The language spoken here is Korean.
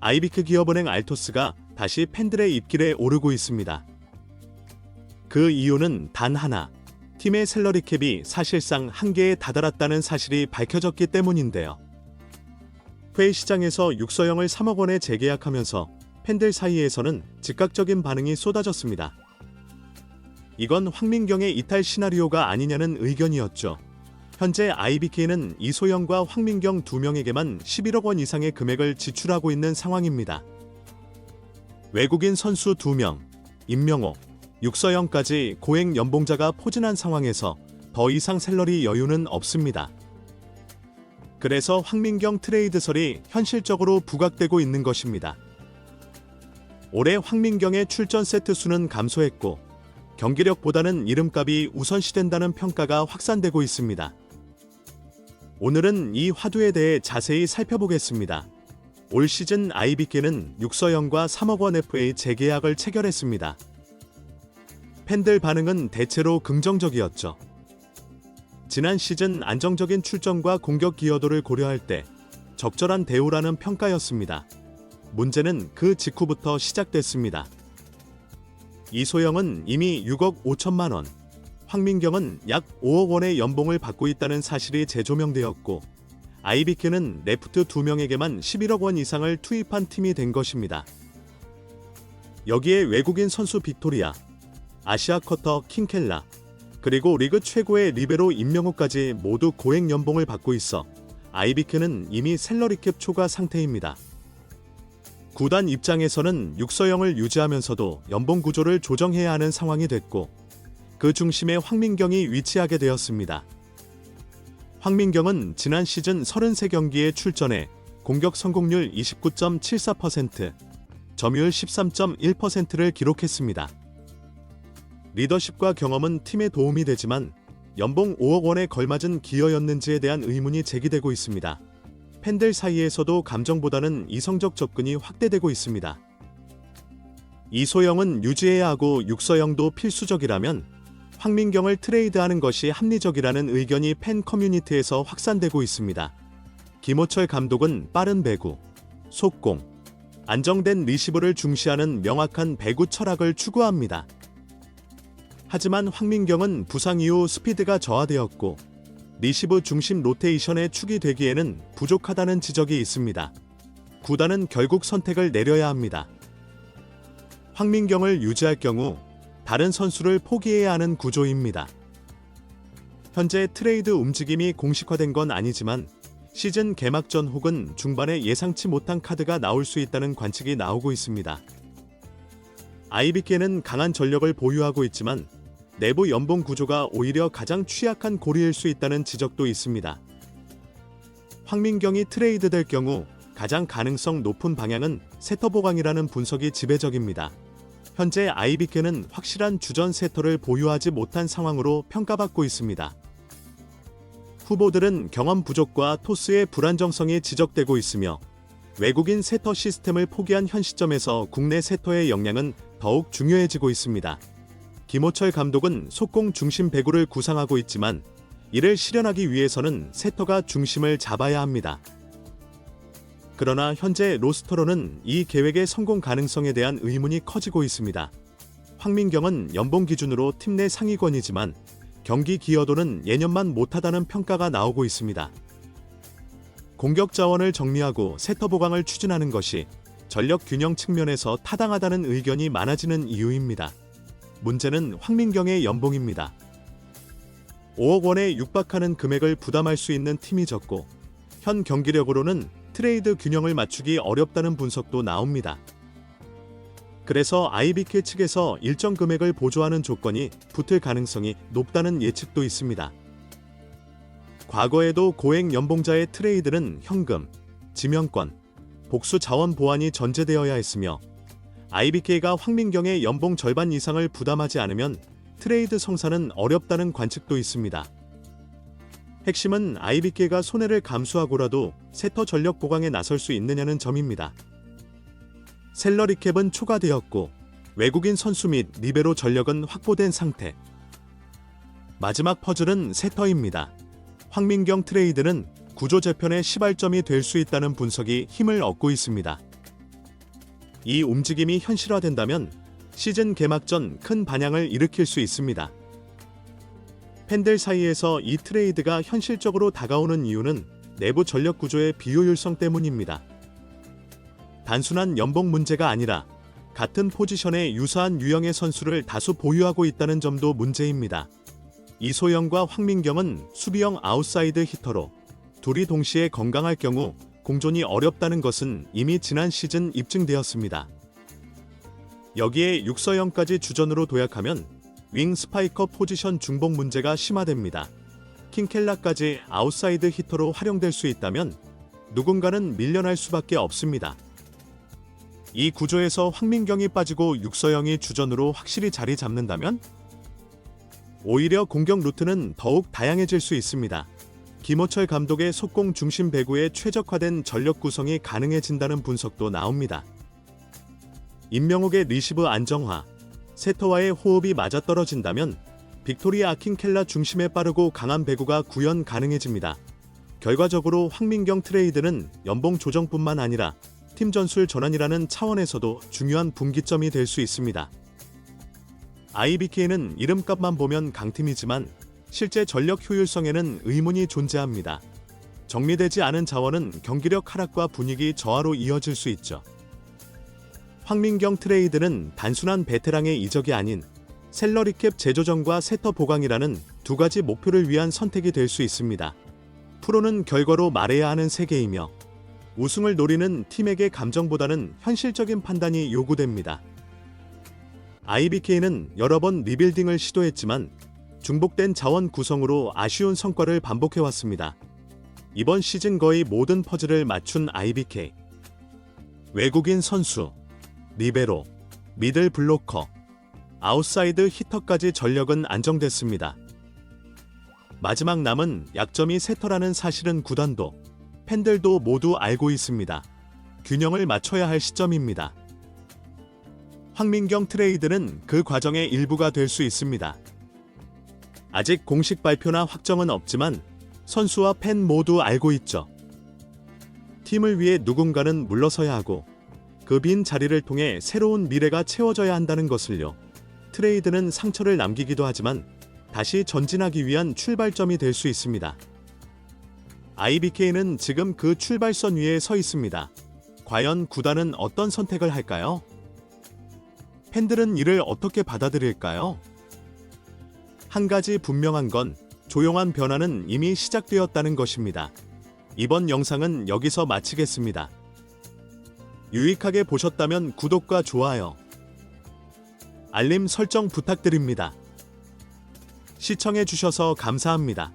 IBK 기업은행 알토스가 다시 팬들의 입길에 오르고 있습니다. 그 이유는 단 하나, 팀의 샐러리 캡이 사실상 한계에 다다랐다는 사실이 밝혀졌기 때문인데요. 회의 시장에서 육서영을 3억 원에 재계약하면서 팬들 사이에서는 즉각적인 반응이 쏟아졌습니다. 이건 황민경의 이탈 시나리오가 아니냐는 의견이었죠. 현재 IBK는 이소영과 황민경 두 명에게만 11억 원 이상의 금액을 지출하고 있는 상황입니다. 외국인 선수 2명, 임명호, 육서영까지 고액 연봉자가 포진한 상황에서 더 이상 샐러리 여유는 없습니다. 그래서 황민경 트레이드설이 현실적으로 부각되고 있는 것입니다. 올해 황민경의 출전 세트 수는 감소했고 경기력보다는 이름값이 우선시된다는 평가가 확산되고 있습니다. 오늘은 이 화두에 대해 자세히 살펴보겠습니다. 올 시즌 IBK는 육서영과 3억 원 FA 재계약을 체결했습니다. 팬들 반응은 대체로 긍정적이었죠. 지난 시즌 안정적인 출전과 공격 기여도를 고려할 때 적절한 대우라는 평가였습니다. 문제는 그 직후부터 시작됐습니다. 이소영은 이미 6억 5천만 원, 황민경은 약 5억 원의 연봉을 받고 있다는 사실이 재조명되었고 IBK는 레프트 2명에게만 11억 원 이상을 투입한 팀이 된 것입니다. 여기에 외국인 선수 빅토리아, 아시아 쿼터 킹켈라, 그리고 리그 최고의 리베로 임명호까지 모두 고액 연봉을 받고 있어 IBK는 이미 샐러리캡 초과 상태입니다. 구단 입장에서는 육서영을 유지하면서도 연봉 구조를 조정해야 하는 상황이 됐고 그 중심에 황민경이 위치하게 되었습니다. 황민경은 지난 시즌 33경기에 출전해 공격 성공률 29.74%, 점유율 13.1%를 기록했습니다. 리더십과 경험은 팀에 도움이 되지만 연봉 5억 원에 걸맞은 기여였는지에 대한 의문이 제기되고 있습니다. 팬들 사이에서도 감정보다는 이성적 접근이 확대되고 있습니다. 이소영은 유지해야 하고 육서영도 필수적이라면 황민경을 트레이드하는 것이 합리적이라는 의견이 팬 커뮤니티에서 확산되고 있습니다. 김호철 감독은 빠른 배구, 속공, 안정된 리시브를 중시하는 명확한 배구 철학을 추구합니다. 하지만 황민경은 부상 이후 스피드가 저하되었고 리시브 중심 로테이션에 축이 되기에는 부족하다는 지적이 있습니다. 구단은 결국 선택을 내려야 합니다. 황민경을 유지할 경우 다른 선수를 포기해야 하는 구조입니다. 현재 트레이드 움직임이 공식화된 건 아니지만 시즌 개막전 혹은 중반에 예상치 못한 카드가 나올 수 있다는 관측이 나오고 있습니다. IBK는 강한 전력을 보유하고 있지만 내부 연봉 구조가 오히려 가장 취약한 고리일 수 있다는 지적도 있습니다. 황민경이 트레이드될 경우 가장 가능성 높은 방향은 세터 보강이라는 분석이 지배적입니다. 현재 IBK는 확실한 주전 세터를 보유하지 못한 상황으로 평가받고 있습니다. 후보들은 경험 부족과 토스의 불안정성이 지적되고 있으며 외국인 세터 시스템을 포기한 현 시점에서 국내 세터의 역량은 더욱 중요해지고 있습니다. 김호철 감독은 속공 중심 배구를 구상하고 있지만 이를 실현하기 위해서는 세터가 중심을 잡아야 합니다. 그러나 현재 로스터로는 이 계획의 성공 가능성에 대한 의문이 커지고 있습니다. 황민경은 연봉 기준으로 팀 내 상위권이지만 경기 기여도는 예년만 못하다는 평가가 나오고 있습니다. 공격 자원을 정리하고 세터 보강을 추진하는 것이 전력 균형 측면에서 타당하다는 의견이 많아지는 이유입니다. 문제는 황민경의 연봉입니다. 5억 원에 육박하는 금액을 부담할 수 있는 팀이 적고 현 경기력으로는 트레이드 균형을 맞추기 어렵다는 분석도 나옵니다. 그래서 IBK 측에서 일정 금액을 보조하는 조건이 붙을 가능성이 높다는 예측도 있습니다. 과거에도 고액 연봉자의 트레이드는 현금, 지명권, 복수 자원 보완이 전제되어야 했으며 IBK가 황민경의 연봉 절반 이상을 부담하지 않으면 트레이드 성사는 어렵다는 관측도 있습니다. 핵심은 IBK가 손해를 감수하고라도 세터 전력 보강에 나설 수 있느냐는 점입니다. 샐러리 캡은 초과되었고 외국인 선수 및 리베로 전력은 확보된 상태. 마지막 퍼즐은 세터입니다. 황민경 트레이드는 구조 재편의 시발점이 될 수 있다는 분석이 힘을 얻고 있습니다. 이 움직임이 현실화된다면 시즌 개막 전 큰 반향을 일으킬 수 있습니다. 팬들 사이에서 이 트레이드가 현실적으로 다가오는 이유는 내부 전력 구조의 비효율성 때문입니다. 단순한 연봉 문제가 아니라 같은 포지션에 유사한 유형의 선수를 다수 보유하고 있다는 점도 문제입니다. 이소영과 황민경은 수비형 아웃사이드 히터로 둘이 동시에 건강할 경우 공존이 어렵다는 것은 이미 지난 시즌 입증되었습니다. 여기에 육서영까지 주전으로 도약하면 윙 스파이커 포지션 중복 문제가 심화됩니다. 킹켈라까지 아웃사이드 히터로 활용될 수 있다면 누군가는 밀려날 수밖에 없습니다. 이 구조에서 황민경이 빠지고 육서영이 주전으로 확실히 자리 잡는다면 오히려 공격 루트는 더욱 다양해질 수 있습니다. 김호철 감독의 속공 중심 배구에 최적화된 전력 구성이 가능해진다는 분석도 나옵니다. 임명욱의 리시브 안정화, 세터와의 호흡이 맞아떨어진다면 빅토리아 아킨켈라 중심의 빠르고 강한 배구가 구현 가능해집니다. 결과적으로 황민경 트레이드는 연봉 조정뿐만 아니라 팀 전술 전환이라는 차원에서도 중요한 분기점이 될 수 있습니다. IBK는 이름값만 보면 강팀이지만 실제 전력 효율성에는 의문이 존재합니다. 정리되지 않은 자원은 경기력 하락과 분위기 저하로 이어질 수 있죠. 황민경 트레이드는 단순한 베테랑의 이적이 아닌 셀러리캡 재조정과 세터 보강이라는 두 가지 목표를 위한 선택이 될 수 있습니다. 프로는 결과로 말해야 하는 세계이며 우승을 노리는 팀에게 감정보다는 현실적인 판단이 요구됩니다. IBK는 여러 번 리빌딩을 시도했지만 중복된 자원 구성으로 아쉬운 성과를 반복해왔습니다. 이번 시즌 거의 모든 퍼즐을 맞춘 IBK. 외국인 선수, 리베로, 미들 블로커, 아웃사이드 히터까지 전력은 안정됐습니다. 마지막 남은 약점이 세터라는 사실은 구단도, 팬들도 모두 알고 있습니다. 균형을 맞춰야 할 시점입니다. 황민경 트레이드는 그 과정의 일부가 될 수 있습니다. 아직 공식 발표나 확정은 없지만 선수와 팬 모두 알고 있죠. 팀을 위해 누군가는 물러서야 하고 그 빈 자리를 통해 새로운 미래가 채워져야 한다는 것을요. 트레이드는 상처를 남기기도 하지만 다시 전진하기 위한 출발점이 될 수 있습니다. IBK는 지금 그 출발선 위에 서 있습니다. 과연 구단은 어떤 선택을 할까요? 팬들은 이를 어떻게 받아들일까요? 한 가지 분명한 건 조용한 변화는 이미 시작되었다는 것입니다. 이번 영상은 여기서 마치겠습니다. 유익하게 보셨다면 구독과 좋아요, 알림 설정 부탁드립니다. 시청해주셔서 감사합니다.